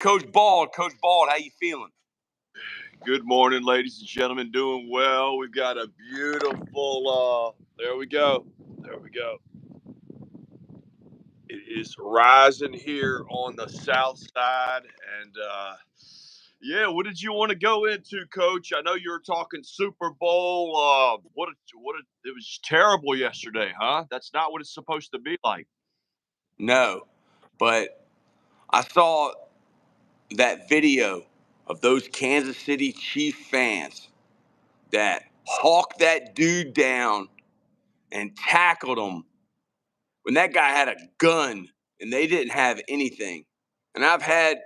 Coach Bald, how you feeling? Good morning, ladies and gentlemen. Doing well. We've got a beautiful, there we go. It is rising here on the south side. And, yeah, what did you want to go into, Coach? I know you were talking Super Bowl. It was terrible yesterday, huh? That's not what it's supposed to be like. No, but I saw that video of those Kansas City Chief fans that hawked that dude down and tackled him when that guy had a gun and they didn't have anything. And I've had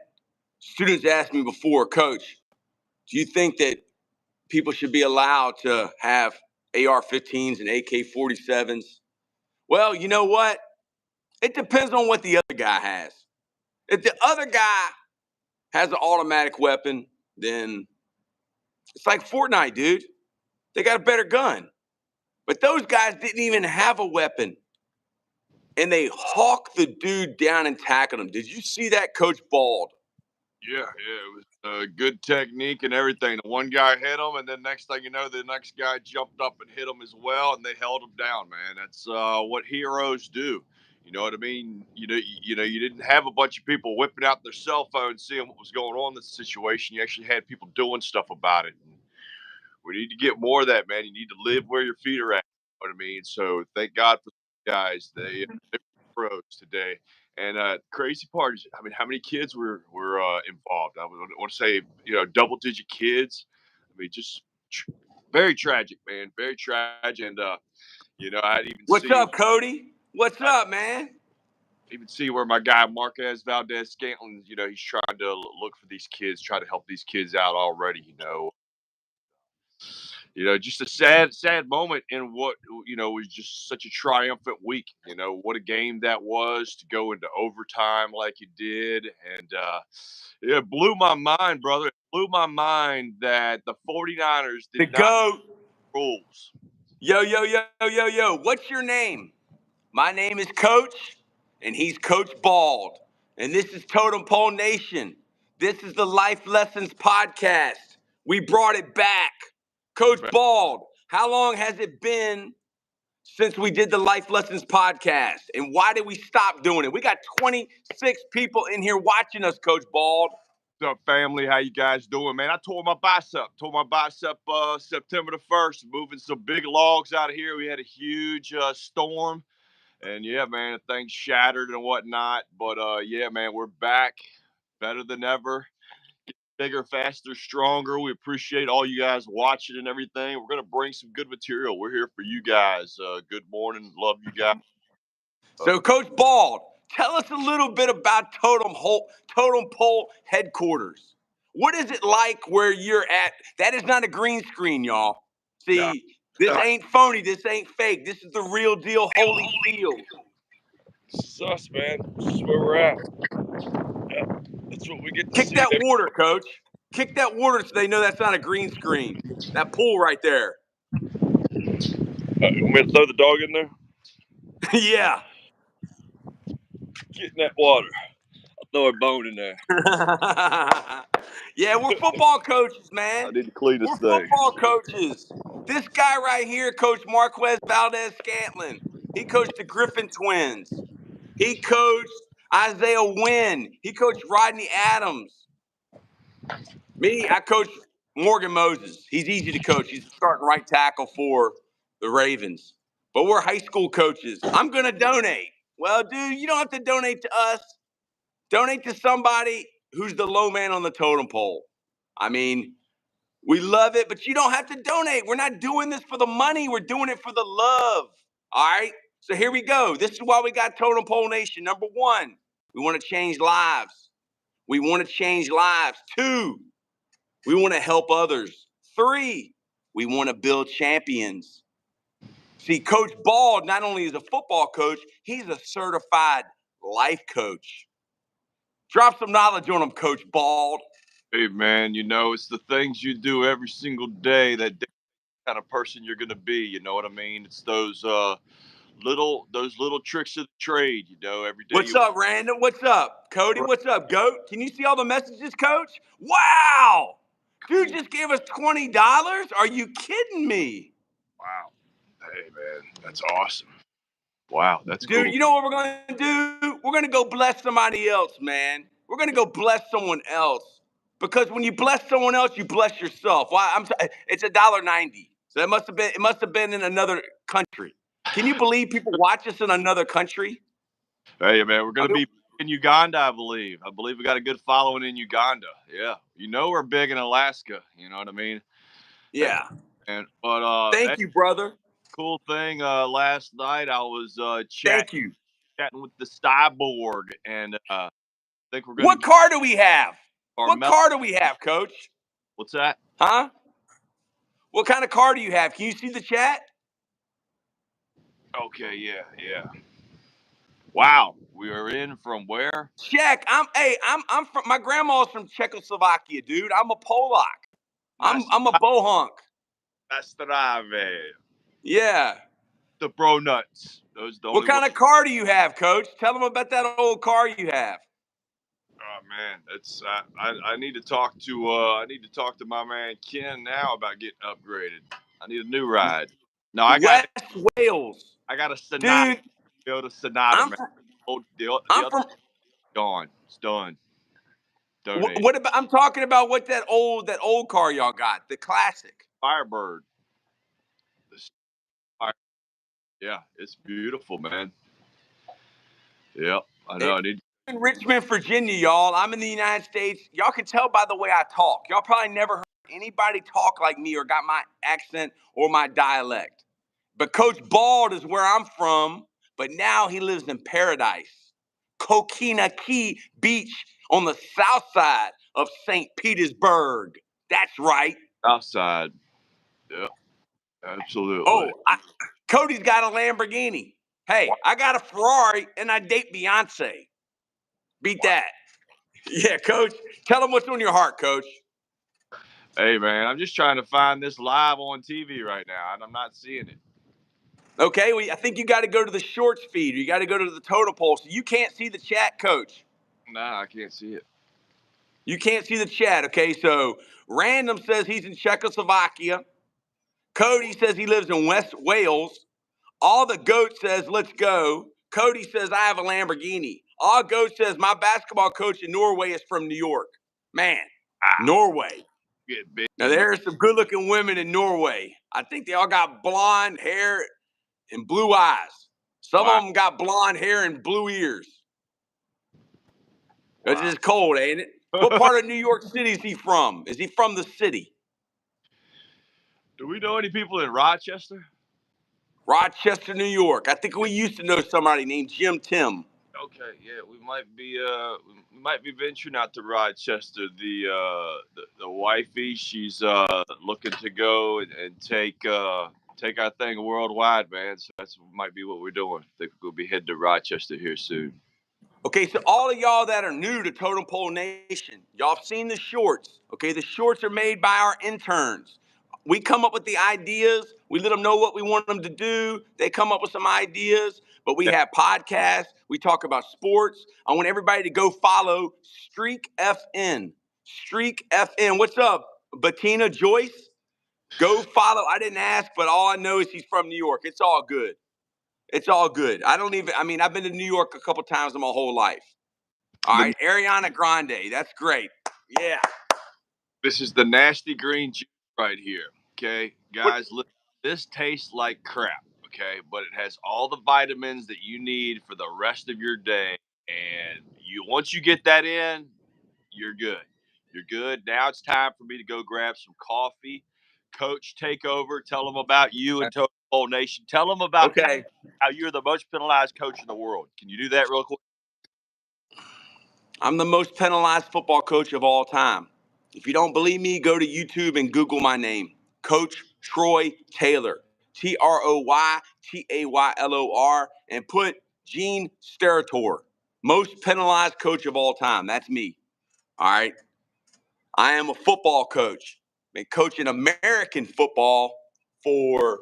students ask me before, Coach, do you think that people should be allowed to have AR-15s and AK-47s? Well, you know what? It depends on what the other guy has. If the other guy has an automatic weapon, then it's like Fortnite, dude. They got a better gun. But those guys didn't even have a weapon. And they hawked the dude down and tackled him. Did you see that, Coach Bald? Yeah, it was good technique and everything. The one guy hit him, and then next thing you know, the next guy jumped up and hit him as well, and they held him down, man. That's what heroes do. You know what I mean? You didn't have a bunch of people whipping out their cell phones, seeing what was going on in the situation. You actually had people doing stuff about it. And we need to get more of that, man. You need to live where your feet are at. You know what I mean? So thank God for the guys. They're pros today. And crazy part is, I mean, how many kids were involved? I want to say, double digit kids. I mean, just very tragic, man. Very tragic. And I'd even What's see, up, Cody? What's up, man? even see where my guy Marquez Valdez Scantling, he's trying to look for these kids, try to help these kids out already. Just a sad moment in what, was just such a triumphant week. What a game that was to go into overtime like it did. And it blew my mind, brother. It blew my mind that the 49ers The did not GOAT. rules. Yo. What's your name? My name is Coach, and he's Coach Bald. And this is Totem Pole Nation. This is the Life Lessons Podcast. We brought it back. Coach Bald, how long has it been since we did the Life Lessons Podcast? And why did we stop doing it? We got 26 people in here watching us, Coach Bald. What's up, family? How you guys doing, man? I tore my bicep. September the 1st, moving some big logs out of here. We had a huge storm. And yeah, man, things shattered and whatnot. But yeah, man, we're back better than ever. Bigger, faster, stronger. We appreciate all you guys watching and everything. We're gonna bring some good material. We're here for you guys. Good morning, love you guys. So, Coach Bald, tell us a little bit about Totem Pole headquarters. What is it like where you're at? That is not a green screen, y'all. See, this ain't phony. This ain't fake. This is the real deal, Holy Field. This is us, man. This is where we're at. Yeah, that's what we get to Kick see. that water, Coach. Kick that water so they know that's not a green screen. That pool right there. You want me to throw the dog in there? Yeah. Get in that water. I'll throw a bone in there. Yeah, we're football coaches, man. I need to clean this thing. We're football coaches. This guy right here, Coach Marquez Valdez Scantling, he coached the Griffin Twins. He coached Isaiah Wynn. He coached Rodney Adams. Me, I coach Morgan Moses. He's easy to coach. He's the starting right tackle for the Ravens. But we're high school coaches. I'm going to donate. Well, dude, you don't have to donate to us. Donate to somebody who's the low man on the totem pole. I mean, we love it, but you don't have to donate. We're not doing this for the money. We're doing it for the love. All right? So here we go. This is why we got Totem Pole Nation. Number one, we want to change lives. We want to change lives. Two, we want to help others. Three, we want to build champions. See, Coach Bald not only is a football coach, he's a certified life coach. Drop some knowledge on him, Coach Bald. Hey, man, it's the things you do every single day that kind of person you're going to be. You know what I mean? It's those those little tricks of the trade. Every day What's you up, Random? What's up, Cody? right. What's up, Goat? Can you see all the messages, Coach? Wow! Dude Cool. just gave us $20? Are you kidding me? Wow. Hey man, that's awesome. Wow, that's Dude, cool. you know what we're going to do? We're going to go bless somebody else, man. We're going to go bless someone else. Because when you bless someone else, you bless yourself. Why? It's $1.90. So it must have been in another country. Can you believe people watch us in another country? Hey man, we're I gonna mean, be in Uganda, I believe. I believe we got a good following in Uganda. Yeah, we're big in Alaska. You know what I mean? Hey, yeah. and but hey, Thank you, brother. cool thing. Last night I was Thank you. chatting with the cyborg, and I think we're gonna What get car do we have? our What car do we have, Coach? What's that? Huh? What kind of car do you have? Can you see the chat? Okay, yeah. Wow, we are in from where? Czech. I'm from my grandma's from Czechoslovakia, dude. I'm a Polak. I'm a bohunk. Nastrave. Yeah. The bro nuts. Those the What only words. kind of car do you have, Coach? Tell them about that old car you have. Oh man, it's I need to talk to my man Ken now about getting upgraded. I need a new ride. No, West Wales, I got a Sonata. dude. Go to Sonata, I'm man. from. The I'm other from. gone. It's done. Donate. What about? I'm talking about what that old car y'all got, the classic. Firebird. This fire, yeah, it's beautiful, man. Yep, I know. I need. In Richmond, Virginia, y'all. I'm in the United States. Y'all can tell by the way I talk. Y'all probably never heard anybody talk like me or got my accent or my dialect. But Coach Bald is where I'm from, but now he lives in paradise. Coquina Key Beach on the south side of St. Petersburg. That's right. Outside. Yep, absolutely. Oh, Cody's got a Lamborghini. Hey, Wow. I got a Ferrari and I date Beyonce. Beat that. Yeah, Coach. Tell them what's on your heart, Coach. Hey, man, I'm just trying to find this live on TV right now, and I'm not seeing it. Okay, well, I think you got to go to the shorts feed. Or you got to go to the totem pole. So you can't see the chat, Coach. Nah, I can't see it. You can't see the chat. Okay, so Random says he's in Czechoslovakia. Cody says he lives in West Wales. All the Goat says, let's go. Cody says, I have a Lamborghini. All Goat says, my basketball coach in Norway is from New York. Man, Ah, Norway. get big Now, and there are some good looking women in Norway. I think they all got blonde hair and blue eyes. Some wow, of them got blonde hair and blue ears. It's wow. just cold, ain't it? What part of New York City is he from? Is he from the city? Do we know any people in Rochester? Rochester, New York. I think we used to know somebody named Jim Tim. Okay, yeah, we might be venturing out to Rochester. The wifey, she's looking to go and take our thing worldwide, man. So that's might be what we're doing. I think we'll be heading to Rochester here soon. Okay, so all of y'all that are new to Totem Pole Nation, y'all have seen the shorts. Okay, the shorts are made by our interns. We come up with the ideas. We let them know what we want them to do. They come up with some ideas, but we Yeah. have podcasts. We talk about sports. I want everybody to go follow Streak FN. Streak FN. What's up, Bettina Joyce? Go follow. I didn't ask, but all I know is he's from New York. It's all good. It's all good. I've been to New York a couple times in my whole life. All The, right, Ariana Grande. That's great. Yeah. this is the nasty green juice right here. Okay, What? guys, look, this tastes like crap. Okay, but it has all the vitamins that you need for the rest of your day. And once you get that in, you're good. You're good. Now it's time for me to go grab some coffee. Coach, take over. Tell them about you and Total Bowl Nation. Tell them about Okay. how you're the most penalized coach in the world. Can you do that real quick? I'm the most penalized football coach of all time. If you don't believe me, go to YouTube and Google my name, Coach Troy Taylor, TroyTaylor, and put Gene Steratore, most penalized coach of all time. That's me. All right. I am a football coach. Been coaching American football for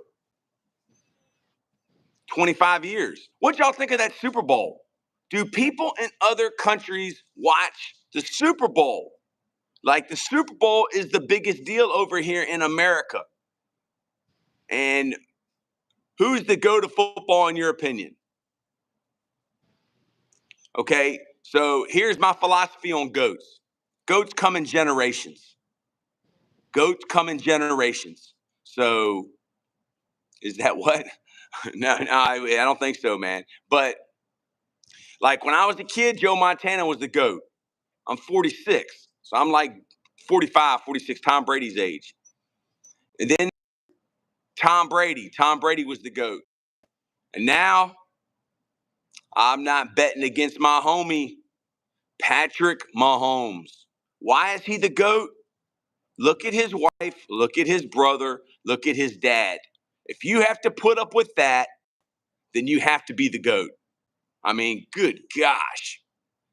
25 years. What y'all think of that Super Bowl? Do people in other countries watch the Super Bowl? Like, the Super Bowl is the biggest deal over here in America. And who's the GOAT of football in your opinion? Okay, so here's my philosophy on GOATs. GOATs come in generations. GOATs come in generations. So is that what? No, I don't think so, man. But like when I was a kid, Joe Montana was the GOAT. I'm 46. So I'm like 45, 46, Tom Brady's age. And then Tom Brady was the GOAT. And now I'm not betting against my homie, Patrick Mahomes. Why is he the GOAT? Look at his wife, look at his brother, look at his dad. If you have to put up with that, then you have to be the GOAT. I mean, good gosh.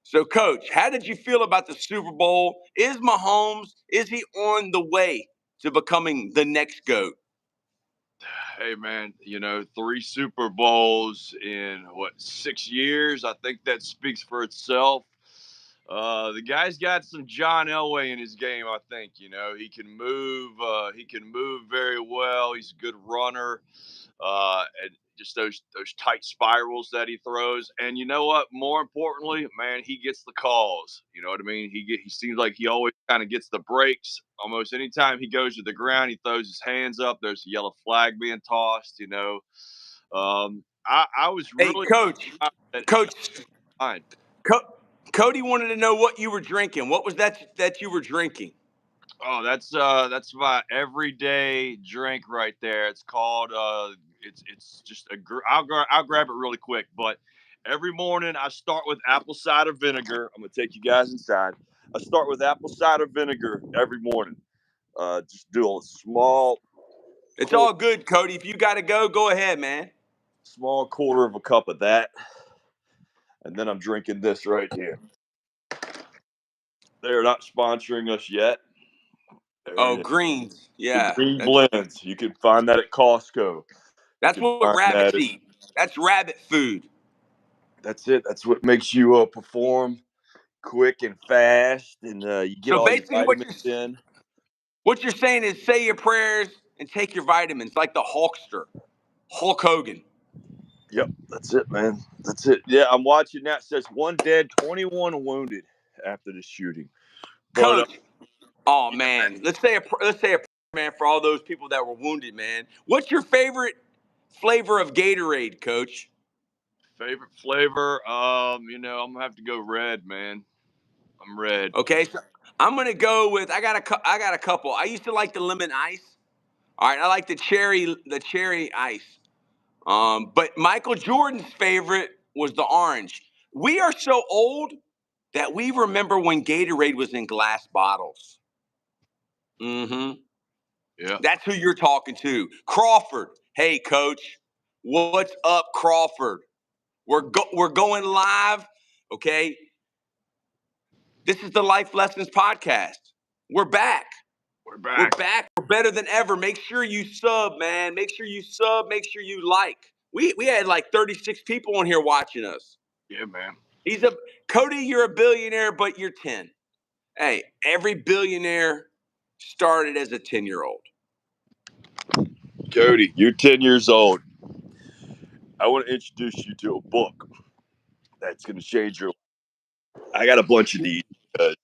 So, Coach, how did you feel about the Super Bowl? Is Mahomes, is he on the way to becoming the next GOAT? Hey man, 3 Super Bowls in 6 years. I think that speaks for itself. The guy's got some John Elway in his game. I think he can move. He can move very well. He's a good runner. And just those tight spirals that he throws. And you know what? More importantly, man, he gets the calls. You know what I mean? He seems like he always kind of gets the breaks. Almost anytime he goes to the ground, he throws his hands up. There's a yellow flag being tossed. I was Hey, really Coach, that he got Coach, behind. Cody wanted to know what you were drinking. What was that you were drinking? Oh, that's my everyday drink right there. It's called it's just I'll grab it really quick. But every morning I start with apple cider vinegar. I'm gonna take you guys inside. I start with apple cider vinegar every morning. Just do a It's all good, Cody. If you got to go, go ahead, man. small quarter of a cup of that, and then I'm drinking this right here. They're not sponsoring us yet. There Oh, it is. greens. The Yeah, green blends. You can find that at Costco. You that's can what find rabbits that at eat. That's rabbit food. That's it. That's what makes you perform quick and fast, and you get So all your basically, vitamins in. what you're saying is say your prayers and take your vitamins, like the Hulkster, Hulk Hogan. Yep, that's it, man. That's it. Yeah, I'm watching that. It says 1 dead, 21 wounded after the shooting. But Coach, oh yeah, man. man, let's say a prayer, man, for all those people that were wounded, man. What's your favorite flavor of Gatorade, Coach? Favorite flavor? I'm gonna have to go red, man. I'm red. Okay, so I'm gonna go with I got a couple. I used to like the lemon ice. All right, I like the cherry ice. But Michael Jordan's favorite was the orange. We are so old that we remember when Gatorade was in glass bottles. Mm-hmm. Yeah, That's who you're talking to. Crawford. Hey, coach. What's up, Crawford? We're going live. Okay. This is the Life Lessons Podcast. We're back. we're We're back. back. We're better than ever. Make sure you sub, man. Make sure you sub. Make sure you like. We had like 36 people on here watching us. Yeah, man. He's a Cody, you're a billionaire, but you're 10. Hey, every billionaire started as a 10-year-old. Cody, you're 10 years old. I want to introduce you to a book that's gonna change your life. I got a bunch of these because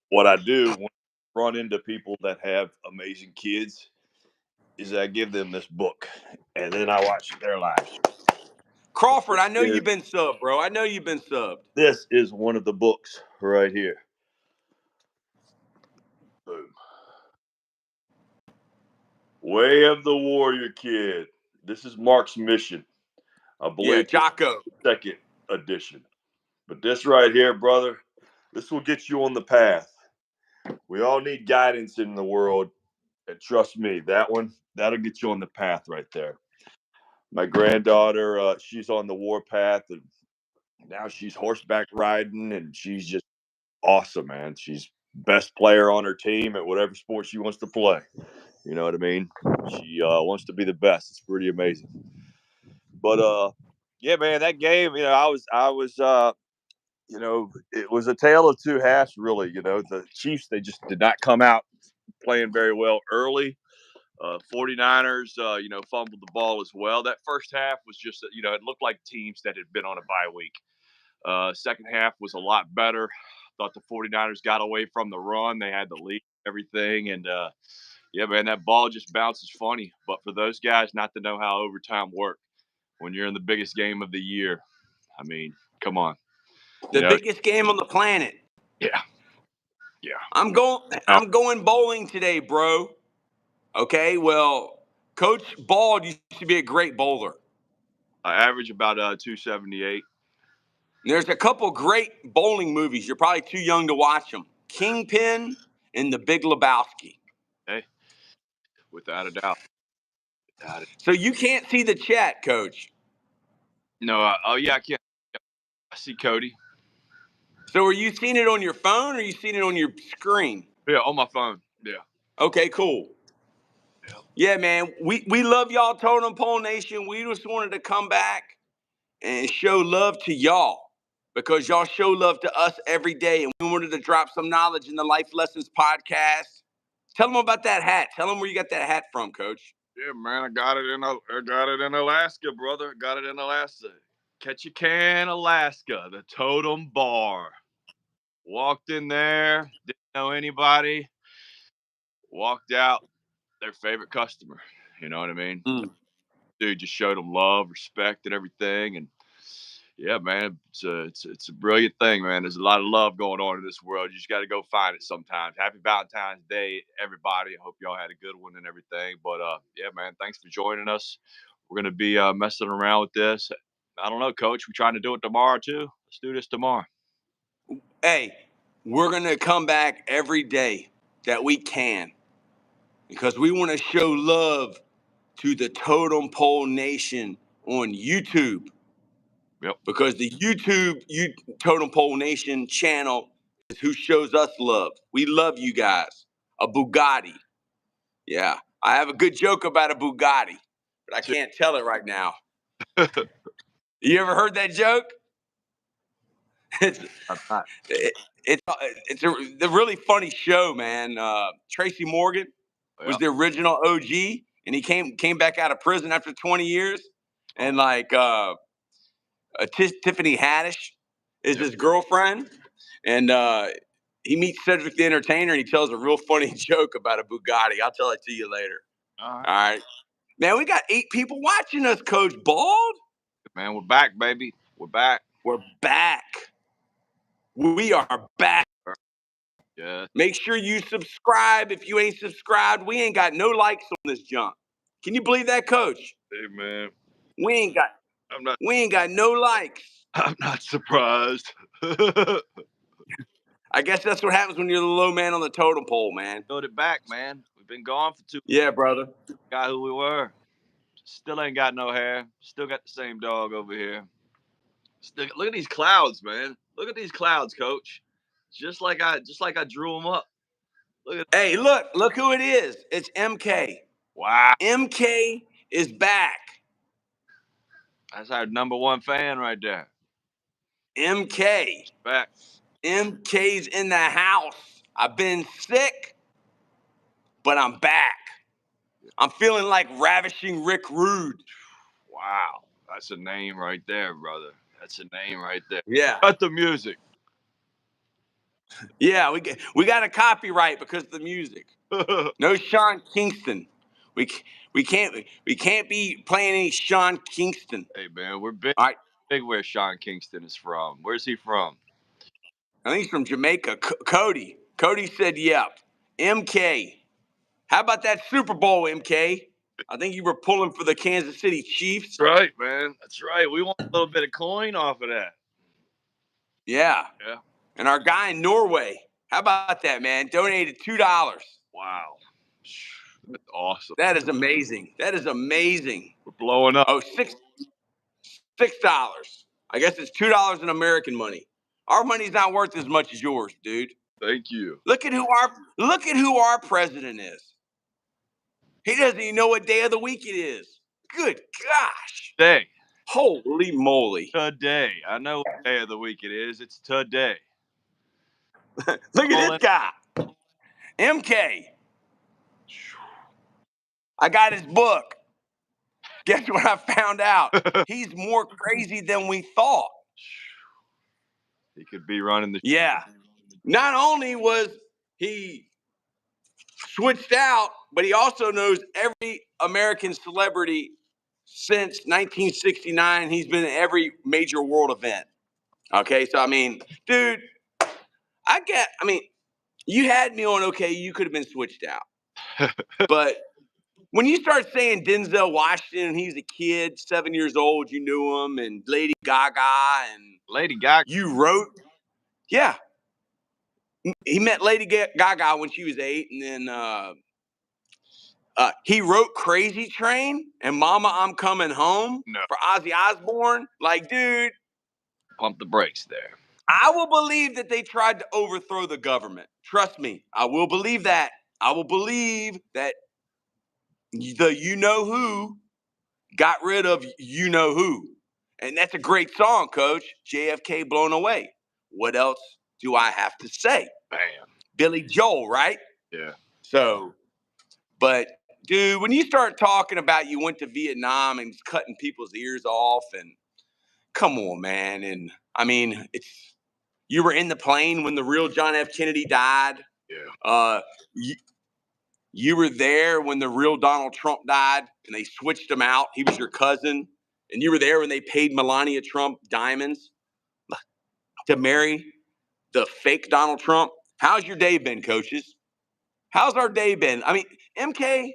what I do when I run into people that have amazing kids is I give them this book and then I watch their lives. Crawford, I know Is you've been subbed, bro. I know you've been subbed. this is one of the books right here. Boom. Way of the Warrior Kid. This is Mark's Mission. I Yeah, believe this is Jocko. the second edition. But this right here, brother, this will get you on the path. We all need guidance in the world. And trust me, that'll get you on the path right there. My granddaughter, she's on the war path, and now she's horseback riding, and she's just awesome, man. She's best player on her team at whatever sport she wants to play. You know what I mean? She wants to be the best. It's pretty amazing. But yeah, man, that game, it was a tale of two halves, really. The Chiefs, they just did not come out playing very well early. 49ers, fumbled the ball as well. That first half was just, it looked like teams that had been on a bye week. Second half was a lot better. Thought the 49ers got away from the run. They had the lead, everything. And yeah, man, that ball just bounces funny. But for those guys not to know how overtime worked when you're in the biggest game of the year, I mean, come on. The biggest game on the planet. Yeah. Yeah. I'm going bowling today, bro. Okay, well, Coach Bald used to be a great bowler. I average about 278. There's a couple great bowling movies. You're probably too young to watch them. Kingpin and The Big Lebowski. Hey, without a doubt. Without it. So you can't see the chat, Coach. No, oh yeah, I can't. I see Cody. So are you seeing it on your phone or are you seeing it on your screen? Yeah, on my phone. Yeah. Okay, cool. Yeah, man, we love y'all, Totem Pole Nation. We just wanted to come back and show love to y'all because y'all show love to us every day. And we wanted to drop some knowledge in the Life Lessons podcast. Tell them about that hat. Tell them where you got that hat from, Coach. Yeah, man, I got it in Alaska, brother. Got it in Alaska. Ketchikan, Alaska, the Totem Bar. Walked in there, didn't know anybody. Walked out, their favorite customer. You know what I mean? Dude just showed them love, respect, and everything. And yeah, man, it's a brilliant thing, man. There's a lot of love going on in this world. You just got to go find it sometimes. Happy Valentine's Day, everybody. I hope y'all had a good one and everything. But yeah, man, thanks for joining us. We're gonna be messing around with this. I don't know, Coach. We're trying to do it tomorrow too. Let's do this tomorrow. Hey, we're going to come back every day that we can because we want to show love to the Totem Pole Nation on YouTube. Yep. Because the YouTube Totem Pole Nation channel is who shows us love. We love you guys. A Bugatti. Yeah. I have a good joke about a Bugatti, but I can't tell it right now. You ever heard that joke? It's a really funny show, man. Tracy Morgan was the original OG, and he came back out of prison after 20 years, and like Tiffany Haddish is his girlfriend, and he meets Cedric the Entertainer, and he tells a real funny joke about a Bugatti. I'll tell it to you later. All right. Man, we got 8 people watching us, Coach Bald. Man, we're back, baby. We're back. We're back. We are back. Yeah. Make sure you subscribe. If you ain't subscribed, we ain't got no likes on this junk. Can you believe that, Coach? Hey, man. We ain't got no likes. I'm not surprised. I guess that's what happens when you're the low man on the totem pole, man. Build it back, man. We've been gone for 2 Yeah, brother. Got who we were. Still ain't got no hair. Still got the same dog over here. Look at these clouds, man. Look at these clouds, Coach. Just like I drew them up. Hey, look who it is. It's MK. Wow. MK is back. That's our #1 fan right there. MK. Back. MK's in the house. I've been sick, but I'm back. I'm feeling like ravishing Rick Rude. Wow. That's a name right there, brother. That's a name right there. Yeah. Cut the music. Yeah, we got a copyright because of the music. No Sean Kingston. We can't be playing any Sean Kingston. Hey man, we're big. All right. Big where Sean Kingston is from. Where's he from? I think he's from Jamaica. Cody said yep. MK. How about that Super Bowl, MK? I think you were pulling for the Kansas City Chiefs. That's right, man. That's right. We want a little bit of coin off of that. Yeah. Yeah. And our guy in Norway, how about that, man? Donated $2. Wow. That's awesome. That is amazing. That is amazing. We're blowing up. Oh, $6. I guess it's $2 in American money. Our money's not worth as much as yours, dude. Thank you. Look at who our president is. He doesn't even know what day of the week it is. Good gosh. Day. Holy moly. Today. I know what day of the week it is. It's today. Look at this guy. MK. I got his book. Guess what I found out? He's more crazy than we thought. He could be running the. Yeah. Not only was he switched out, but he also knows every American celebrity since 1969. He's been in every major world event. Okay, so I mean, dude, you had me on okay, you could have been switched out. But when you start saying Denzel Washington, he's a kid, 7 years old, you knew him, and Lady Gaga, and Lady Gaga. you wrote, yeah. He met Lady Gaga when she was 8, and then he wrote Crazy Train and Mama, I'm Coming Home for Ozzy Osbourne. Like, dude. Pump the brakes there. I will believe that they tried to overthrow the government. Trust me, I will believe that. I will believe that the you-know-who got rid of you-know-who. And that's a great song, Coach. JFK Blown Away. What else do I have to say? Bam. Billy Joel, right? Yeah. So, but dude, when you start talking about you went to Vietnam and cutting people's ears off, and come on, man. And I mean, you were in the plane when the real John F. Kennedy died. Yeah. You were there when the real Donald Trump died, and they switched him out. He was your cousin, and you were there when they paid Melania Trump diamonds to marry the fake Donald Trump. How's your day been, coaches? How's our day been? I mean, MK,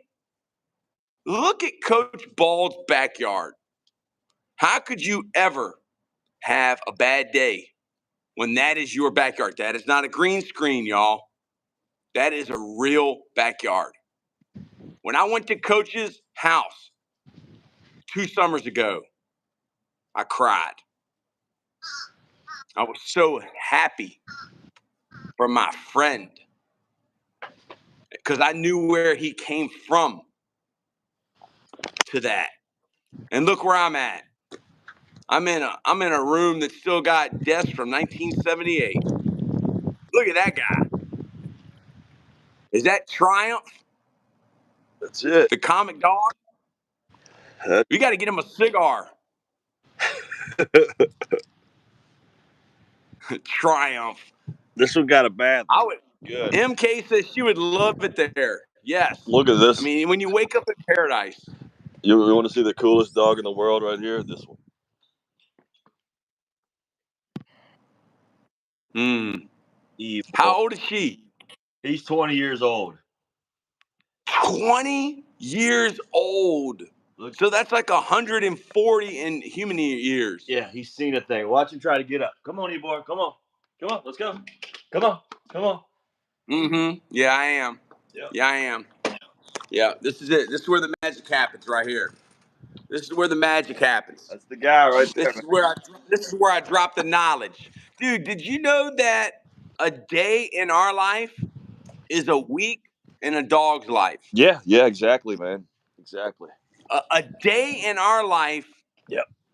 look at Coach Bald's backyard. How could you ever have a bad day when that is your backyard? That is not a green screen, y'all. That is a real backyard. When I went to Coach's house 2 summers ago, I cried. I was so happy for my friend because I knew where he came from to that. And look where I'm at. I'm in a room that still got desks from 1978. Look at that guy. Is that Triumph? That's it. The comic dog? We got to get him a cigar. Triumph. This one got a bad. I would. Good. MK says she would love it there. Yes. Look at this. I mean, when you wake up in paradise. You want to see the coolest dog in the world right here? This one. Eve. How old is she? He's 20 years old. 20 years old. Look. So that's like 140 in human years. Yeah, he's seen a thing. Watch him try to get up. Come on, Ebor. Come on. Come on. Let's go. Come on. Come on. Mm-hmm. Yeah, I am. Yep. Yeah, I am. Yeah, this is it. This is where the magic happens right here. This is where the magic happens. That's the guy right there. This is where I drop the knowledge. Dude, did you know that a day in our life is a week in a dog's life? Yeah, exactly, man. Exactly. A day in our life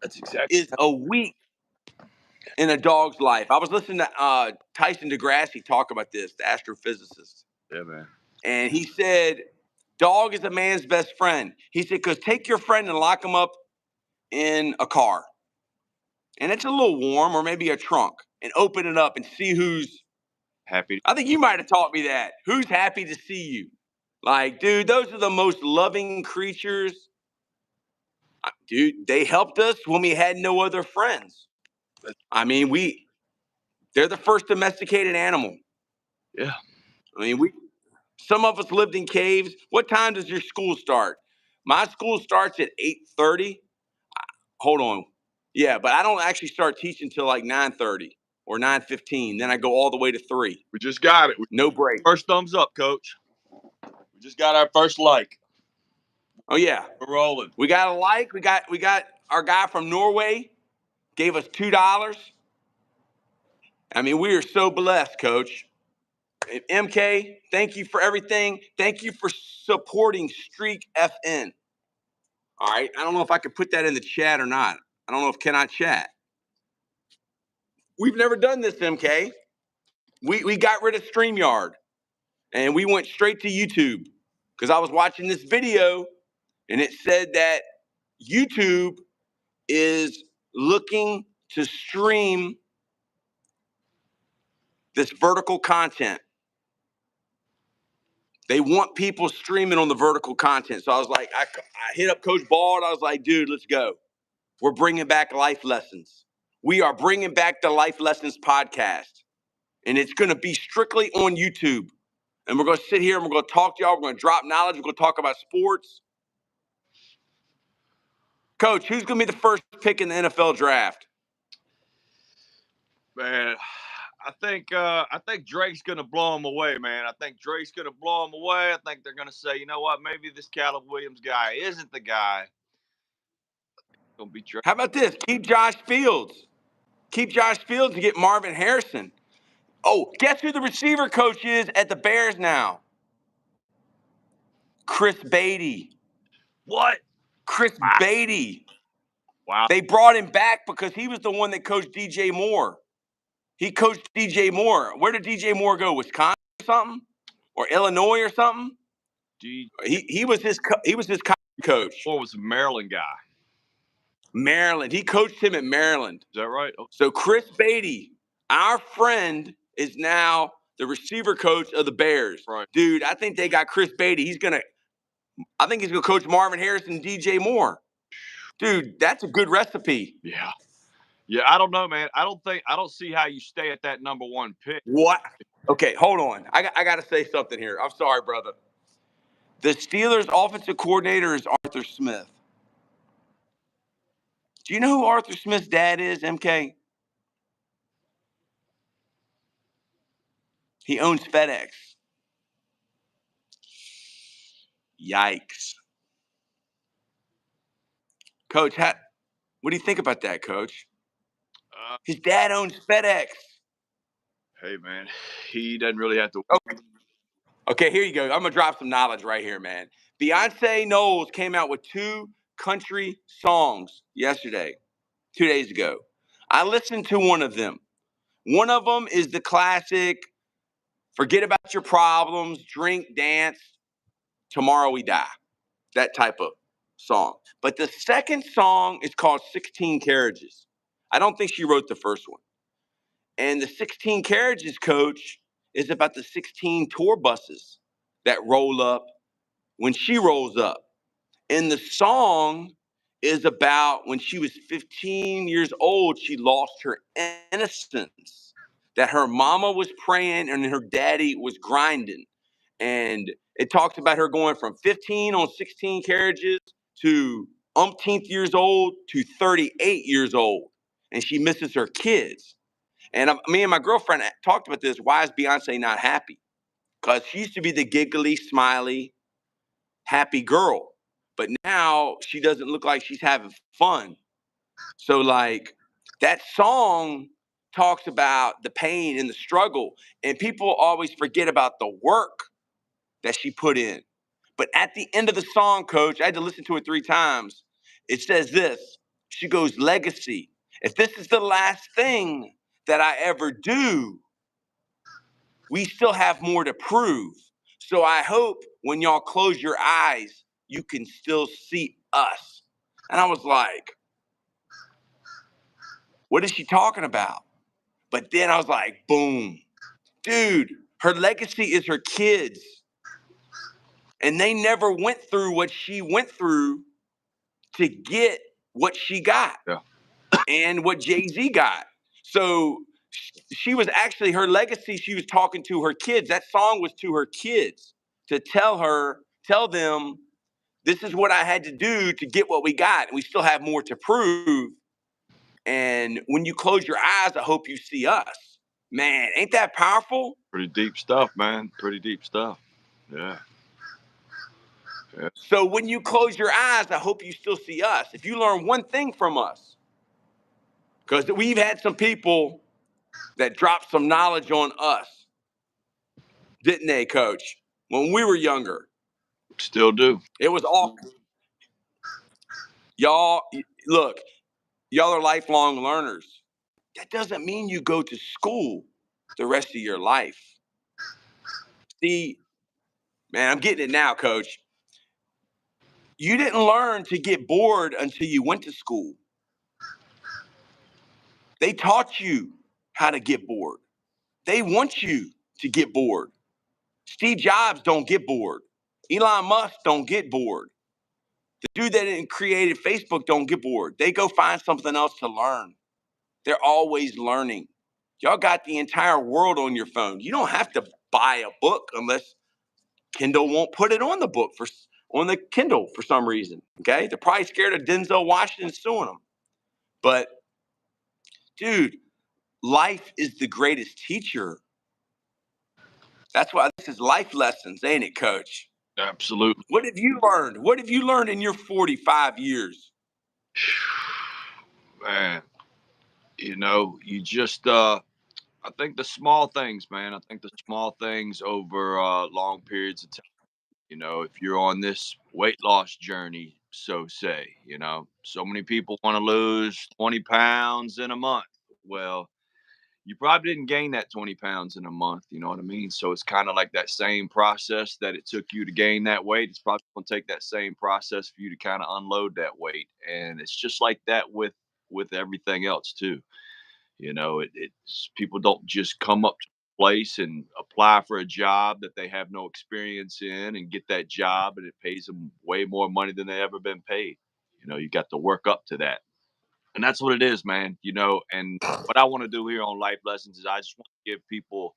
that's exactly is a week in a dog's life. I was listening to Tyson DeGrassi talk about this, the astrophysicist. Yeah, man. And he said, dog is a man's best friend. He said, because take your friend and lock him up in a car. And it's a little warm, or maybe a trunk, and open it up and see who's happy. I think you might have taught me that. Who's happy to see you? Like, dude, those are the most loving creatures. Dude, they helped us when we had no other friends. I mean, they're the first domesticated animal. Yeah. I mean, some of us lived in caves. What time does your school start? My school starts at 8:30. Hold on. Yeah, but I don't actually start teaching until like 9:30 or 9:15. Then I go all the way to 3. We just got it. No break. First thumbs up, Coach. We just got our first like. Oh yeah. We're rolling. We got a like. We got our guy from Norway gave us $2. I mean, we are so blessed, Coach. MK, thank you for everything. Thank you for supporting Streak FN. All right. I don't know if I could put that in the chat or not. I don't know if can I chat. We've never done this, MK. We got rid of StreamYard and we went straight to YouTube because I was watching this video and it said that YouTube is looking to stream this vertical content. They want people streaming on the vertical content. So I was like, I hit up Coach Bald. I was like, dude, let's go. We're bringing back life lessons. We are bringing back the Life Lessons podcast. And it's going to be strictly on YouTube. And we're going to sit here and we're going to talk to y'all. We're going to drop knowledge. We're going to talk about sports. Coach, who's going to be the first pick in the NFL draft? Man, I think Drake's gonna blow him away, man. I think Drake's gonna blow him away. I think they're gonna say, you know what, maybe this Caleb Williams guy isn't the guy. Gonna be Drake. How about this? Keep Josh Fields. Keep Josh Fields and get Marvin Harrison. Oh, guess who the receiver coach is at the Bears now? Chris Beatty. What? Chris Beatty. Wow. They brought him back because he was the one that coached DJ Moore. He coached DJ Moore. Where did DJ Moore go? Wisconsin or something? Or Illinois or something? He was his coach. Moore was a Maryland guy. Maryland. He coached him at Maryland. Is that right? Okay. So Chris Beatty, our friend, is now the receiver coach of the Bears. Right. Dude, I think they got Chris Beatty. I think he's gonna coach Marvin Harrison and DJ Moore. Dude, that's a good recipe. Yeah. Yeah, I don't know, man. I don't see how you stay at that number one pick. What? Okay, hold on. I got to say something here. I'm sorry, brother. The Steelers' offensive coordinator is Arthur Smith. Do you know who Arthur Smith's dad is, MK? He owns FedEx. Yikes. Coach, what do you think about that, Coach? His dad owns FedEx. Hey, man, he doesn't really have to. Okay, here you go. I'm going to drop some knowledge right here, man. Beyonce Knowles came out with 2 country songs yesterday, 2 days ago. I listened to one of them. One of them is the classic, forget about your problems, drink, dance, tomorrow we die. That type of song. But the second song is called 16 Carriages. I don't think she wrote the first one. And the 16 Carriages, Coach, is about the 16 tour buses that roll up when she rolls up. And the song is about when she was 15 years old, she lost her innocence, that her mama was praying and her daddy was grinding. And it talks about her going from 15 on 16 carriages to umpteenth years old to 38 years old. And she misses her kids. And me and my girlfriend talked about this. Why is Beyonce not happy? Because she used to be the giggly, smiley, happy girl. But now she doesn't look like she's having fun. So, like, that song talks about the pain and the struggle. And people always forget about the work that she put in. But at the end of the song, Coach, I had to listen to it 3 times. It says this. She goes, legacy. If this is the last thing that I ever do, we still have more to prove. So I hope when y'all close your eyes, you can still see us. And I was like, what is she talking about? But then I was like, boom. Dude, her legacy is her kids. And they never went through what she went through to get what she got. Yeah. And what Jay-Z got. So she was actually, her legacy, she was talking to her kids. That song was to her kids to tell them, this is what I had to do to get what we got. And we still have more to prove. And when you close your eyes, I hope you see us. Man, ain't that powerful? Pretty deep stuff, man. Pretty deep stuff. Yeah. Yeah. So when you close your eyes, I hope you still see us. If you learn one thing from us, because we've had some people that dropped some knowledge on us, didn't they, Coach? When we were younger. Still do. It was awesome. Y'all, look, Y'all are lifelong learners. That doesn't mean you go to school the rest of your life. See, man, I'm getting it now, coach. You didn't learn to get bored until you went to school. They taught you how to get bored. They want you to get bored. Steve Jobs don't get bored. Elon Musk don't get bored. The dude that created Facebook don't get bored. They go find something else to learn. They're always learning. Y'all got the entire world on your phone. You don't have to buy a book unless Kindle won't put it on on the Kindle for some reason. Okay, they're probably scared of Denzel Washington suing them. But dude, life is the greatest teacher. That's why this is life lessons, ain't it, Coach? Absolutely. What have you learned? What have you learned in your 45 years? Man, you just I think the small things, man. I think the small things over long periods of time. If you're on this weight loss journey, so say, so many people want to lose 20 pounds in a month. Well, you probably didn't gain that 20 pounds in a month. You know what I mean? So it's kind of like that same process that it took you to gain that weight. It's probably going to take that same process for you to kind of unload that weight. And it's just like that with everything else too. It's people don't just come up to a place and apply for a job that they have no experience in and get that job and it pays them way more money than they ever been paid. You got to work up to that. And that's what it is, man. And what I want to do here on Life Lessons is I just want to give people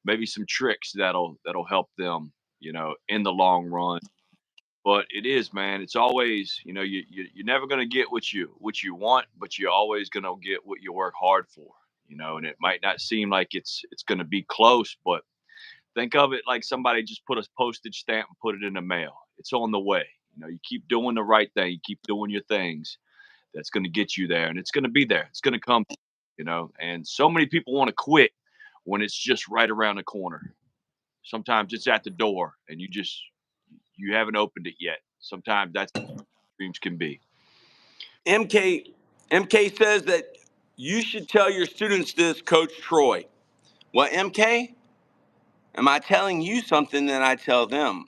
maybe some tricks that'll help them, in the long run. But it is, man. It's always, you're never gonna get what you want, but you're always gonna get what you work hard for. And it might not seem like it's gonna be close, but think of it like somebody just put a postage stamp and put it in the mail. It's on the way. You keep doing the right thing, you keep doing your things. That's gonna get you there, and it's gonna be there. It's gonna come. And so many people want to quit when it's just right around the corner. Sometimes it's at the door, and you haven't opened it yet. Sometimes that's dreams can be. MK says that you should tell your students this, Coach Troy. Well, MK, am I telling you something that I tell them?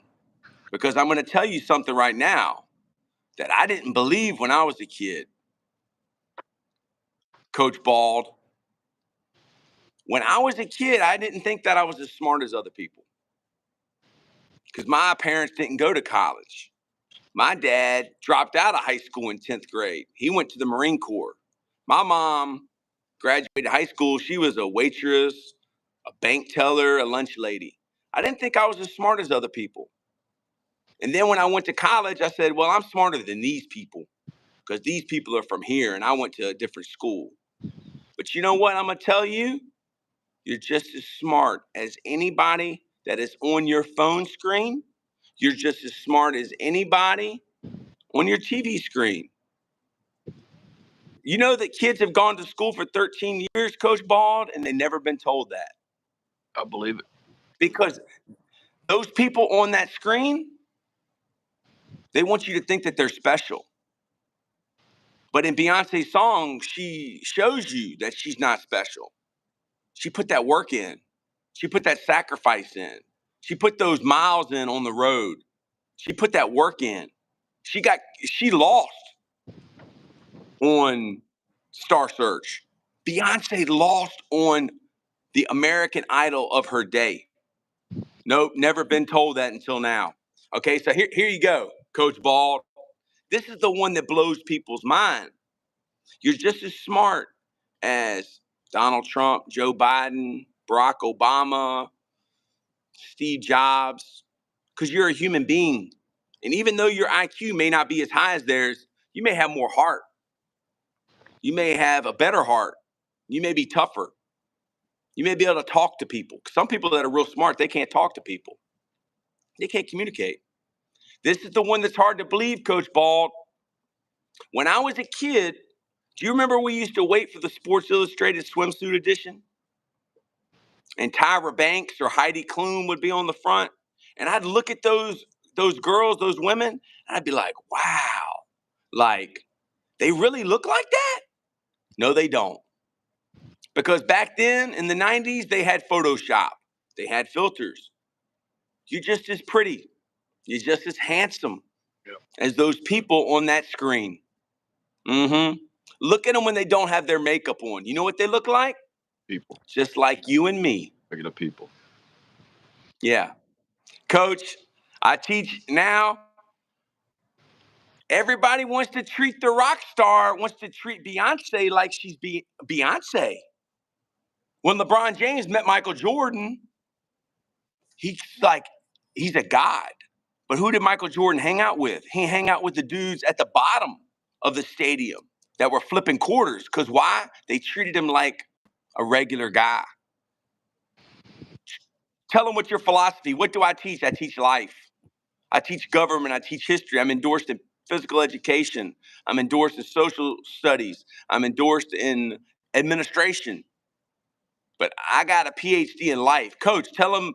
Because I'm going to tell you something right now that I didn't believe when I was a kid, Coach Bald. When I was a kid, I didn't think that I was as smart as other people because my parents didn't go to college. My dad dropped out of high school in 10th grade. He went to the Marine Corps. My mom graduated high school. She was a waitress, a bank teller, a lunch lady. I didn't think I was as smart as other people. And then when I went to college, I said, well, I'm smarter than these people because these people are from here and I went to a different school. But you know what I'm going to tell you? You're just as smart as anybody that is on your phone screen. You're just as smart as anybody on your TV screen. You know that kids have gone to school for 13 years, Coach Bald, and they've never been told that. I believe it. Because those people on that screen, they want you to think that they're special. But in Beyonce's song, she shows you that she's not special. She put that work in. She put that sacrifice in. She put those miles in on the road. She put that work in. She lost on Star Search. Beyonce lost on the American Idol of her day. Nope, never been told that until now. Okay, so here you go, Coach Bald. This is the one that blows people's mind. You're just as smart as Donald Trump, Joe Biden, Barack Obama, Steve Jobs, because you're a human being. And even though your IQ may not be as high as theirs, you may have more heart. You may have a better heart. You may be tougher. You may be able to talk to people. Some people that are real smart, they can't talk to people. They can't communicate. This is the one that's hard to believe, Coach Bald. When I was a kid, do you remember we used to wait for the Sports Illustrated swimsuit edition? And Tyra Banks or Heidi Klum would be on the front. And I'd look at those girls, those women, and I'd be like, wow, like they really look like that? No, they don't. Because back then in the 90s, they had Photoshop. They had filters. You're just as pretty. You're just as handsome as those people on that screen. Mm-hmm. Look at them when they don't have their makeup on. You know what they look like? People. Just like you and me. Regular people. Yeah. Coach, I teach now. Everybody wants to treat the rock star, wants to treat Beyonce like she's Beyonce. When LeBron James met Michael Jordan, he's like, he's a god. But who did Michael Jordan hang out with? He hang out with the dudes at the bottom of the stadium that were flipping quarters. Because why? They treated him like a regular guy. Tell them what's your philosophy. What do I teach? I teach life. I teach government. I teach history. I'm endorsed in physical education. I'm endorsed in social studies. I'm endorsed in administration. But I got a PhD in life. Coach, tell them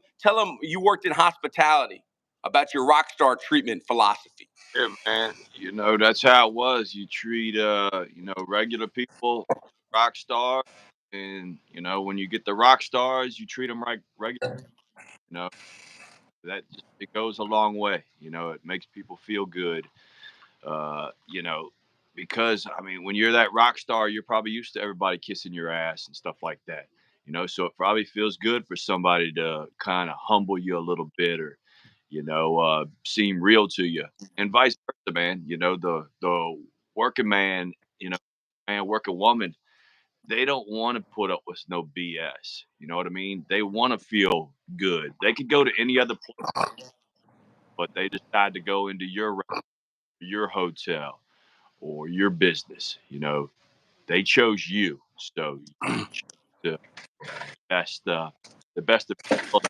you worked in hospitality about your rock star treatment philosophy. Yeah, man. That's how it was. You treat regular people, rock stars, and when you get the rock stars, you treat them like regular. You know it goes a long way. It makes people feel good. Uh, you know, because I mean, when you're that rock star, you're probably used to everybody kissing your ass and stuff like that. So it probably feels good for somebody to kind of humble you a little bit, or seem real to you, and vice versa, man. The working man, man, working woman, they don't want to put up with no BS. You know what I mean? They want to feel good. They could go to any other place, but they decide to go into your hotel or your business. They chose you, so you chose the best, the best of people.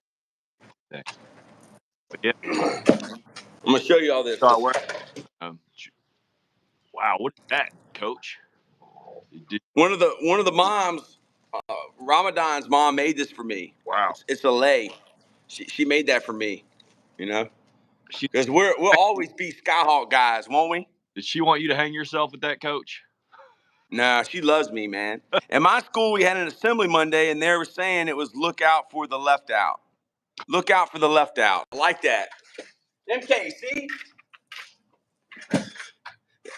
But yeah, I'm gonna show you all this. start working. Um, wow, what is that, Coach? Did, One of the moms, Ramadan's mom made this for me. wow, It's a lei. She made that for me. You know, she because we'll always be Skyhawk guys, won't we? did she want you to hang yourself with that, Coach? Nah, she loves me, man. In my school, we had an assembly Monday, and they were saying it was look out for the left out. Look out for the left out. I like that. MK, see?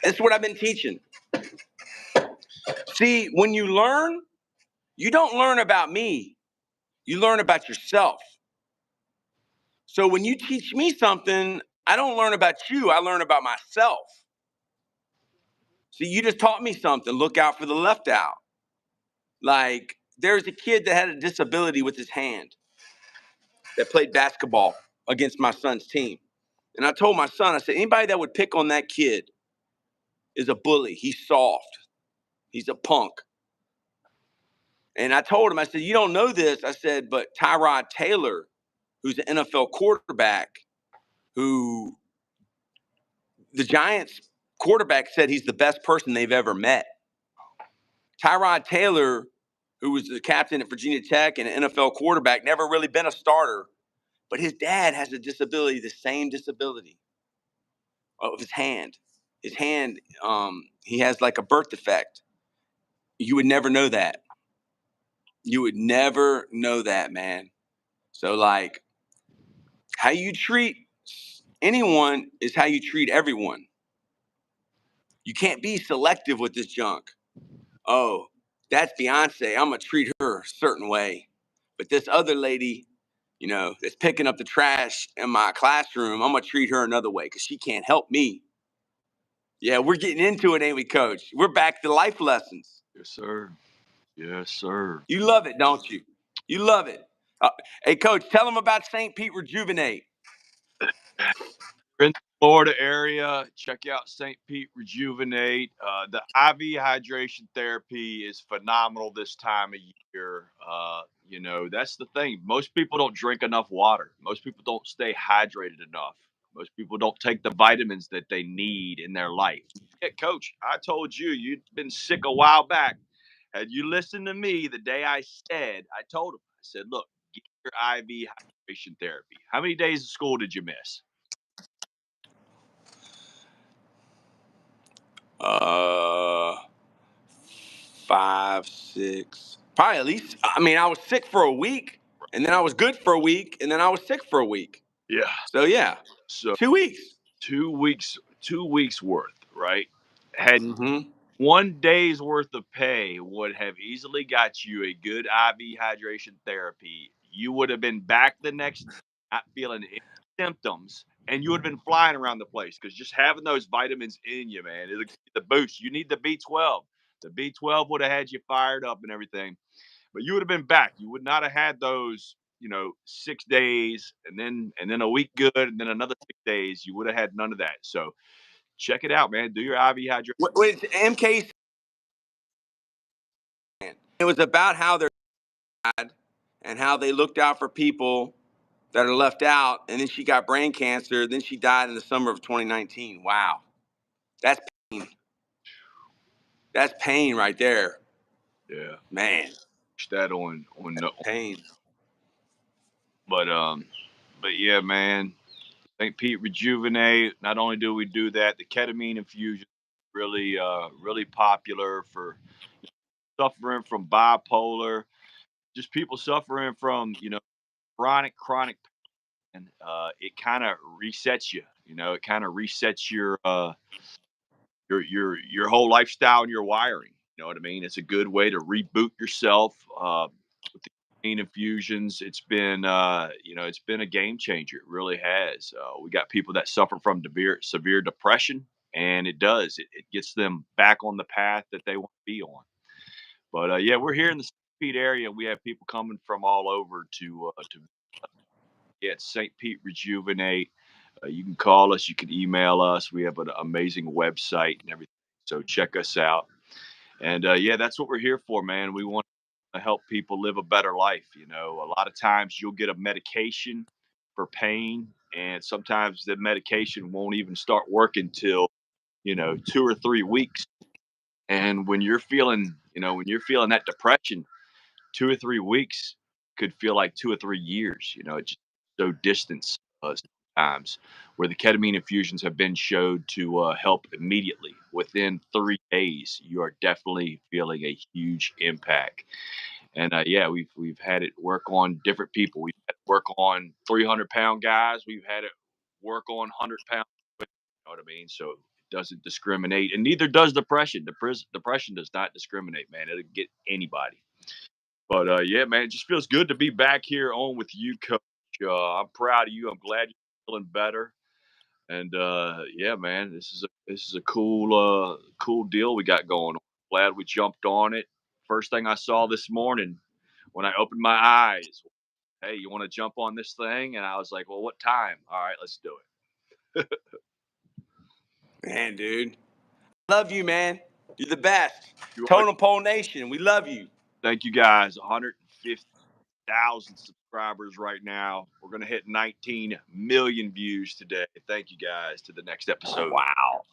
That's what I've been teaching. See, when you learn, you don't learn about me. You learn about yourself. So when you teach me something, I don't learn about you. I learn about myself. See, you just taught me something. Look out for the left out. Like, there's a kid that had a disability with his hand that played basketball against my son's team. And I told my son, I said, anybody that would pick on that kid is a bully. He's soft. He's a punk. And I told him, I said, you don't know this. I said, but Tyrod Taylor, who's an NFL quarterback, who the Giants quarterback said he's the best person they've ever met. Tyrod Taylor, who was the captain at Virginia Tech and an NFL quarterback, never really been a starter, but his dad has a disability, the same disability of his hand. His hand, he has like a birth defect. You would never know that. You would never know that, man. So, like, how you treat anyone is how you treat everyone. You can't be selective with this junk. Oh, that's Beyonce. I'm going to treat her a certain way. But this other lady, that's picking up the trash in my classroom, I'm going to treat her another way because she can't help me. Yeah, we're getting into it, ain't we, Coach? We're back to life lessons. Yes, sir. Yes, sir. You love it, don't you? You love it. Hey, Coach, tell them about St. Pete Rejuvenate. You're in the Florida area, check out St. Pete Rejuvenate. The IV hydration therapy is phenomenal this time of year. That's the thing. Most people don't drink enough water. Most people don't stay hydrated enough. Most people don't take the vitamins that they need in their life. Yeah, Coach, I told you you'd been sick a while back. Had you listened to me the day I told him, I said, look, get your IV hydration therapy. How many days of school did you miss? Uh, 5, 6, probably at least. I mean, I was sick for a week, and then I was good for a week, and then I was sick for a week. Yeah. So yeah, So 2 weeks. 2 weeks worth, right? Had Mm-hmm. 1 day's worth of pay would have easily got you a good IV hydration therapy. You would have been back the next day, not feeling any symptoms, and you would have been flying around the place because just having those vitamins in you, man, it'll give you the boost. You need the B12. The B12 would have had you fired up and everything, but you would have been back. You would not have had those, 6 days and then a week good and then another 6 days. You would have had none of that. So check it out, man. Do your IV hydration. With MK, it was about how they're bad and how they looked out for people that are left out, and then she got brain cancer. Then she died in the summer of 2019. Wow, that's pain. That's pain right there, Yeah, man. that on the, Pain. but yeah, man. St. Pete Rejuvenate. Not only do we do that, the ketamine infusion really popular for suffering from bipolar, just people suffering from chronic pain. It kind of resets you. It kind of resets your whole lifestyle and your wiring. You know what I mean? It's a good way to reboot yourself. With the caffeine infusions, it's been a game changer. It really has. We got people that suffer from severe depression, and it gets them back on the path that they want to be on. But yeah, we're here in the St. Pete area. We have people coming from all over to yeah, it's St. Pete Rejuvenate. You can call us, you can email us. We have an amazing website and everything. So check us out. And yeah, that's what we're here for, man. We want to help people live a better life. A lot of times you'll get a medication for pain, and sometimes the medication won't even start working till 2 or 3 weeks. And when you're feeling that depression, 2 or 3 weeks could feel like 2 or 3 years. It's just so distant sometimes. Where the ketamine infusions have been showed to help immediately within 3 days, you are definitely feeling a huge impact. And yeah, we've had it work on different people. We've had it work on 300-pound guys. We've had it work on 100-pound. You know what I mean? So it doesn't discriminate, and neither does depression. Depression does not discriminate, man. It'll get anybody. But yeah, man, it just feels good to be back here on with you, Coach. I'm proud of you. I'm glad you're feeling better. And yeah, man, this is a cool deal we got going on. Glad we jumped on it. First thing I saw this morning when I opened my eyes, hey, you want to jump on this thing? And I was like, well, what time? All right, let's do it. Man, dude. Love you, man. You're the best. You are. Totem Pole Nation, we love you. Thank you guys. 150,000 subscribers right now. We're going to hit 19 million views today. Thank you guys. To the next episode. Wow.